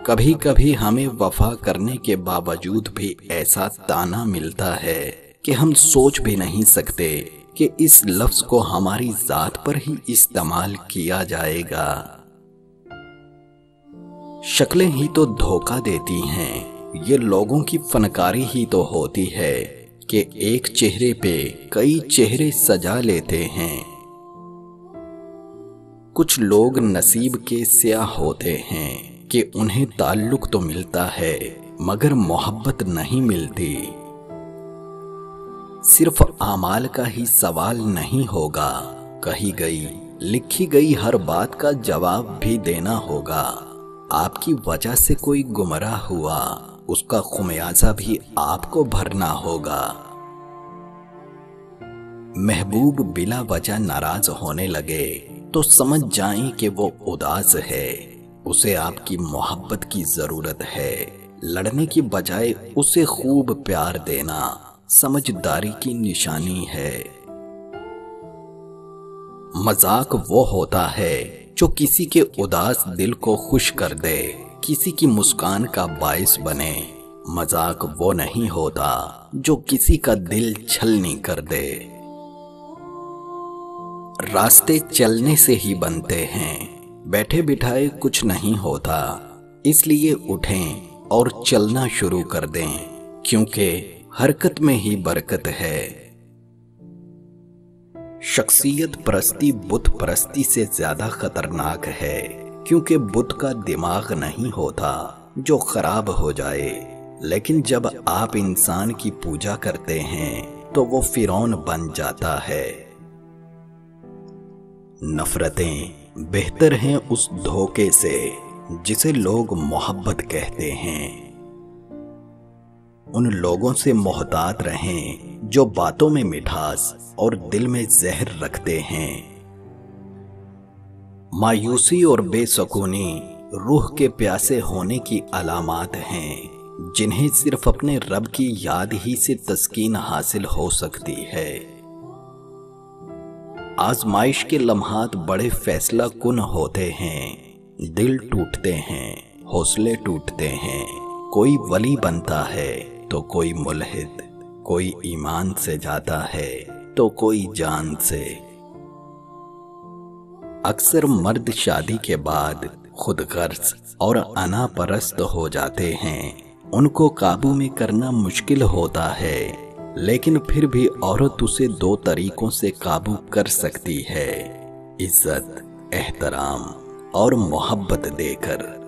कभी कभी हमें वफा करने के बावजूद भी ऐसा ताना मिलता है कि हम सोच भी नहीं सकते कि इस लफ्ज को हमारी जात पर ही इस्तेमाल किया जाएगा। शक्लें ही तो धोखा देती हैं, ये लोगों की फनकारी ही तो होती है कि एक चेहरे पे कई चेहरे सजा लेते हैं। कुछ लोग नसीब के स्याह होते हैं कि उन्हें ताल्लुक तो मिलता है मगर मोहब्बत नहीं मिलती। सिर्फ आमाल का ही सवाल नहीं होगा, कही गई लिखी गई हर बात का जवाब भी देना होगा। आपकी वजह से कोई गुमराह हुआ, उसका खुमियाजा भी आपको भरना होगा। महबूब बिला वजह नाराज होने लगे तो समझ जाएं कि वो उदास है, उसे आपकी मोहब्बत की जरूरत है। लड़ने की बजाय उसे खूब प्यार देना समझदारी की निशानी है। मजाक वो होता है जो किसी के उदास दिल को खुश कर दे, किसी की मुस्कान का बाइस बने। मजाक वो नहीं होता जो किसी का दिल छलनी कर दे। रास्ते चलने से ही बनते हैं, बैठे बिठाए कुछ नहीं होता। इसलिए उठें और चलना शुरू कर दें, क्योंकि हरकत में ही बरकत है। शख्सियत परस्ती बुत परस्ती से ज्यादा खतरनाक है, क्योंकि बुत का दिमाग नहीं होता जो खराब हो जाए, लेकिन जब आप इंसान की पूजा करते हैं तो वो फिरौन बन जाता है। नफरतें बेहतर हैं उस धोखे से जिसे लोग मोहब्बत कहते हैं। उन लोगों से मोहतात रहें जो बातों में मिठास और दिल में जहर रखते हैं। मायूसी और बेसुकूनी रूह के प्यासे होने की अलामात हैं, जिन्हें सिर्फ अपने रब की याद ही से तस्कीन हासिल हो सकती है। आजमाइश के लम्हात बड़े फैसला कुन होते हैं, दिल टूटते हैं, हौसले टूटते हैं। कोई वली बनता है तो कोई मुल्हिद, कोई ईमान से जाता है तो कोई जान से। अक्सर मर्द शादी के बाद खुदगर्ज और अना परस्त हो जाते हैं। उनको काबू में करना मुश्किल होता है, लेकिन फिर भी औरत उसे दो तरीकों से काबू कर सकती है, इज्जत, एहतराम और मोहब्बत देकर।